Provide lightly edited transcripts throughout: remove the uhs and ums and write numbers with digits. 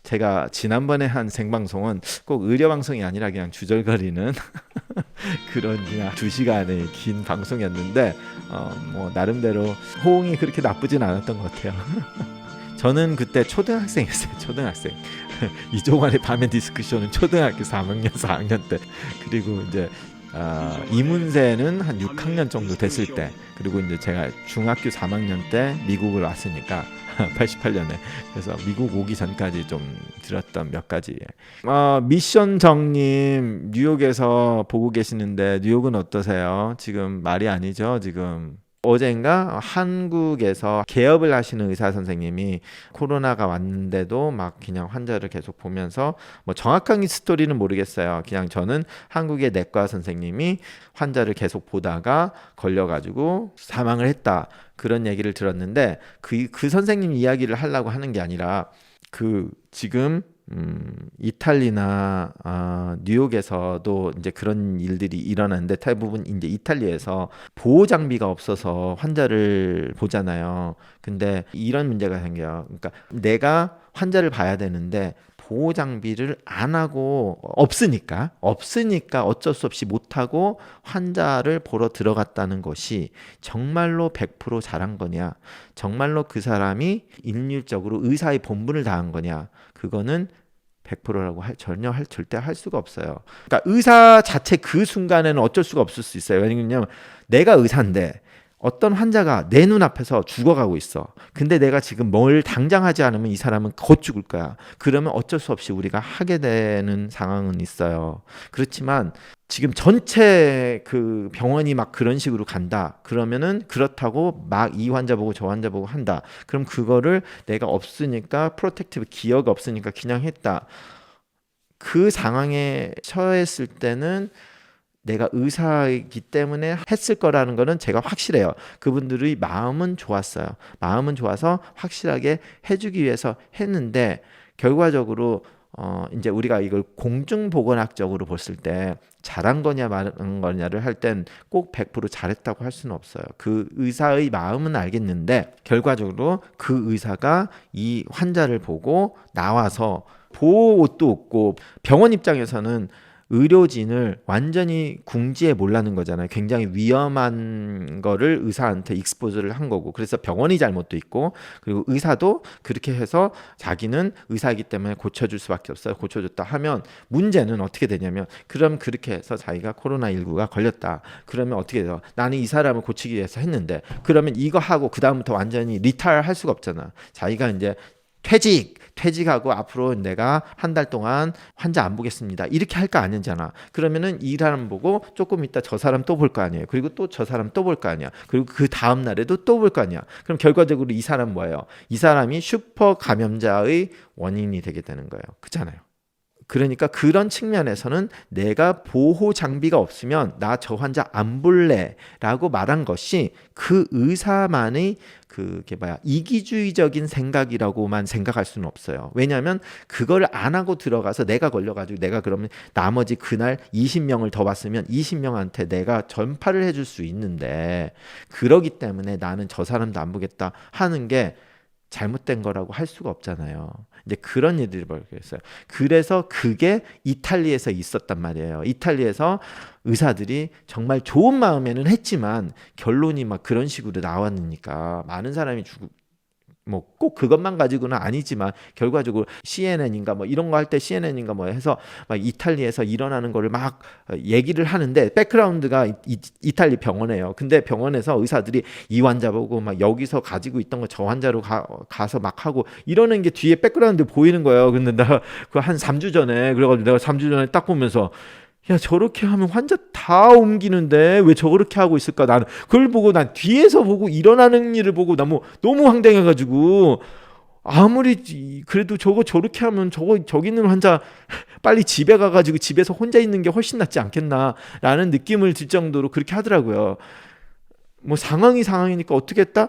제가 지난번에 한 생방송은 꼭 의료 방송이 아니라 그냥 주절거리는 그런 그냥 2시간의 긴 방송이었는데 뭐 나름대로 호응이 그렇게 나쁘진 않았던 것 같아요. 저는 그때 초등학생이었어요. 초등학생. 이종환의 밤의 디스크쇼는 초등학교 3학년 4학년 때, 그리고 이제 이문세는 한 6학년 정도 됐을 때, 그리고 이제 제가 중학교 3학년 때 미국을 왔으니까 88년에. 그래서 미국 오기 전까지 좀 들었던 몇 가지. 미션 정님 뉴욕에서 보고 계시는데 뉴욕은 어떠세요? 지금 말이 아니죠, 지금. 어젠가 한국에서 개업을 하시는 의사 선생님이 코로나가 왔는데도 막 그냥 환자를 계속 보면서, 뭐 정확한 스토리는 모르겠어요. 그냥 저는 한국의 내과 선생님이 환자를 계속 보다가 걸려가지고 사망을 했다, 그런 얘기를 들었는데, 그 선생님 이야기를 하려고 하는 게 아니라 지금 이탈리나 뉴욕에서도 이제 그런 일들이 일어나는데, 대부분 이제 이탈리아에서 보호 장비가 없어서 환자를 보잖아요. 근데 이런 문제가 생겨요. 그러니까 내가 환자를 봐야 되는데 보호 장비를 안 하고, 없으니까 어쩔 수 없이 못 하고 환자를 보러 들어갔다는 것이 정말로 100% 잘한 거냐, 정말로 그 사람이 일률적으로 의사의 본분을 다한 거냐, 그거는 100%라고 절대 할 수가 없어요. 그러니까 의사 자체 그 순간에는 어쩔 수가 없을 수 있어요. 왜냐면 내가 의사인데 어떤 환자가 내 눈앞에서 죽어가고 있어. 근데 내가 지금 뭘 당장 하지 않으면 이 사람은 곧 죽을 거야. 그러면 어쩔 수 없이 우리가 하게 되는 상황은 있어요. 그렇지만 지금 전체 그 병원이 막 그런 식으로 간다, 그러면은 그렇다고 막 이 환자 보고 저 환자 보고 한다, 그럼 그거를 내가 없으니까, 프로텍티브 기어가 없으니까 그냥 했다. 그 상황에 처했을 때는 내가 의사이기 때문에 했을 거라는 거는 제가 확실해요. 그분들의 마음은 좋았어요. 마음은 좋아서 확실하게 해주기 위해서 했는데, 결과적으로 이제 우리가 이걸 공중보건학적으로 봤을 때 잘한 거냐 말한 거냐를 할 땐 꼭 100% 잘했다고 할 수는 없어요. 그 의사의 마음은 알겠는데, 결과적으로 그 의사가 이 환자를 보고 나와서 보호 옷도 없고, 병원 입장에서는 의료진을 완전히 궁지에 몰라는 거잖아요. 굉장히 위험한 거를 의사한테 익스포즈를 한 거고, 그래서 병원이 잘못도 있고, 그리고 의사도 그렇게 해서 자기는 의사이기 때문에 고쳐줄 수밖에 없어요. 고쳐줬다 하면 문제는 어떻게 되냐면, 그럼 그렇게 해서 자기가 코로나19가 걸렸다, 그러면 어떻게 돼요? 나는 이 사람을 고치기 위해서 했는데, 그러면 이거 하고 그 다음부터 완전히 리타일 할 수가 없잖아. 자기가 이제 퇴직하고 앞으로 내가 한 달 동안 환자 안 보겠습니다, 이렇게 할 거 아니잖아. 그러면은 이 사람 보고 조금 있다 저 사람 또 볼 거 아니에요. 그리고 또 저 사람 또 볼 거 아니야. 그리고 그 다음 날에도 또 볼 거 아니야. 그럼 결과적으로 이 사람 뭐예요? 이 사람이 슈퍼 감염자의 원인이 되게 되는 거예요. 그렇잖아요. 그러니까 그런 측면에서는 내가 보호 장비가 없으면 나 저 환자 안 볼래라고 말한 것이 그 의사만의 그게 뭐야, 이기주의적인 생각이라고만 생각할 수는 없어요. 왜냐하면 그걸 안 하고 들어가서 내가 걸려가지고 내가 그러면 나머지 그날 20명을 더 봤으면 20명한테 내가 전파를 해줄 수 있는데, 그러기 때문에 나는 저 사람도 안 보겠다 하는 게 잘못된 거라고 할 수가 없잖아요. 이제 그런 일들이 벌어졌어요. 그래서 그게 이탈리아에서 있었단 말이에요. 이탈리아에서 의사들이 정말 좋은 마음에는 했지만 결론이 막 그런 식으로 나왔으니까 많은 사람이 뭐 꼭 그것만 가지고는 아니지만, 결과적으로 CNN인가 뭐 이런 거 할 때 CNN인가 뭐 해서 막 이탈리아에서 일어나는 거를 막 얘기를 하는데, 백그라운드가 이탈리 병원이에요. 근데 병원에서 의사들이 이 환자 보고 막 여기서 가지고 있던 거 저 환자로 가서 막 하고 이러는 게 뒤에 백그라운드 보이는 거예요. 근데 나 그 한 3주 전에, 그래가지고 내가 3주 전에 딱 보면서, 야, 저렇게 하면 환자 다 옮기는데 왜 저렇게 하고 있을까? 나는 그걸 보고, 난 뒤에서 보고 일어나는 일을 보고 너무 황당해가지고, 아무리 그래도 저렇게 하면 저기 있는 환자 빨리 집에 가가지고 집에서 혼자 있는 게 훨씬 낫지 않겠나라는 느낌을 들 정도로 그렇게 하더라고요. 뭐 상황이니까 어떻게 했다?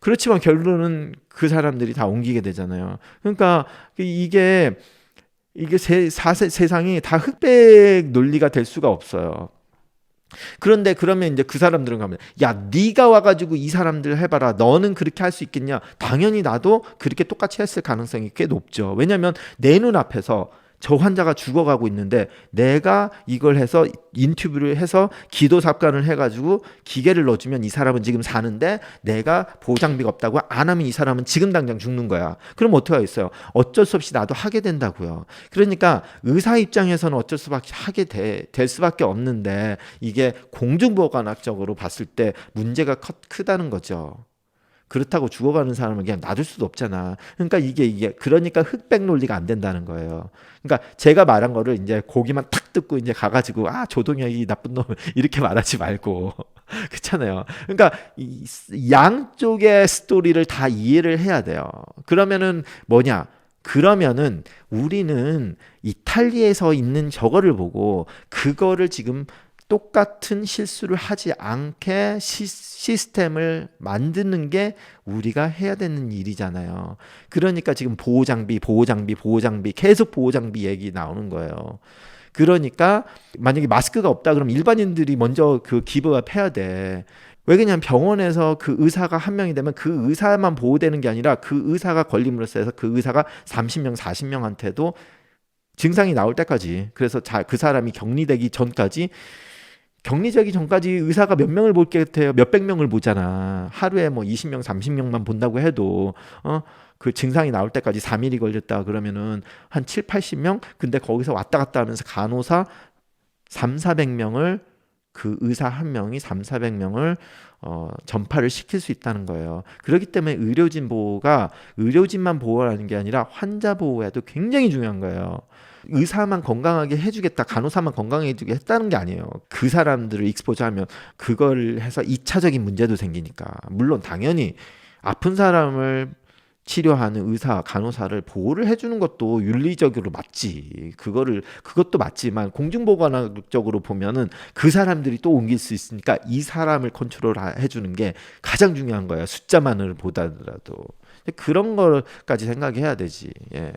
그렇지만 결론은 그 사람들이 다 옮기게 되잖아요. 그러니까 이게 세상이 다 흑백 논리가 될 수가 없어요. 그런데 그러면 이제 그 사람들은 가면 야 네가 와가지고 이 사람들 해봐라. 너는 그렇게 할 수 있겠냐? 당연히 나도 그렇게 똑같이 했을 가능성이 꽤 높죠. 왜냐하면 내 눈앞에서 저 환자가 죽어가고 있는데 내가 이걸 해서 인튜브를 해서 기도 삽관을 해가지고 기계를 넣어주면 이 사람은 지금 사는데 내가 보호장비가 없다고 안 하면 이 사람은 지금 당장 죽는 거야. 그럼 어떻게 하겠어요? 어쩔 수 없이 나도 하게 된다고요. 그러니까 의사 입장에서는 어쩔 수밖에 하게 될 수밖에 없는데 이게 공중보건학적으로 봤을 때 문제가 크다는 거죠. 그렇다고 죽어가는 사람을 그냥 놔둘 수도 없잖아. 그러니까 이게 그러니까 흑백 논리가 안 된다는 거예요. 그러니까 제가 말한 거를 이제 고기만 탁 듣고 이제 가가지고 아 조동혁이 나쁜 놈 이렇게 말하지 말고 그렇잖아요. 그러니까 이 양쪽의 스토리를 다 이해를 해야 돼요. 그러면은 뭐냐? 그러면은 우리는 이탈리아에서 있는 저거를 보고 그거를 지금 똑같은 실수를 하지 않게 시스템을 만드는 게 우리가 해야 되는 일이잖아요. 그러니까 지금 보호장비 계속 보호장비 얘기 나오는 거예요. 그러니까 만약에 마스크가 없다 그러면 일반인들이 먼저 그 기부업 해야 돼. 왜 그냥 병원에서 그 의사가 한 명이 되면 그 의사만 보호되는 게 아니라 그 의사가 걸림으로써 해서 그 의사가 30명, 40명한테도 증상이 나올 때까지 그래서 그 사람이 격리되기 전까지 의사가 몇 명을 볼 게 같아요. 몇백 명을 보잖아. 하루에 뭐 20명, 30명만 본다고 해도 그 증상이 나올 때까지 3일이 걸렸다 그러면은 한 7, 80명? 근데 거기서 왔다 갔다 하면서 간호사 3, 400명을 그 의사 한 명이 3, 400명을 전파를 시킬 수 있다는 거예요. 그렇기 때문에 의료진 보호가 의료진만 보호하는 게 아니라 환자 보호에도 굉장히 중요한 거예요. 의사만 건강하게 해주겠다, 간호사만 건강하게 해주게 했다는 게 아니에요. 그 사람들을 익스포즈하면 그걸 해서 2차적인 문제도 생기니까. 물론 당연히 아픈 사람을 치료하는 의사, 간호사를 보호를 해주는 것도 윤리적으로 맞지. 그것도 맞지만 공중보건학적으로 보면은 그 사람들이 또 옮길 수 있으니까 이 사람을 컨트롤 해주는 게 가장 중요한 거야. 숫자만을 보다더라도. 그런 거까지 생각해야 되지. 예.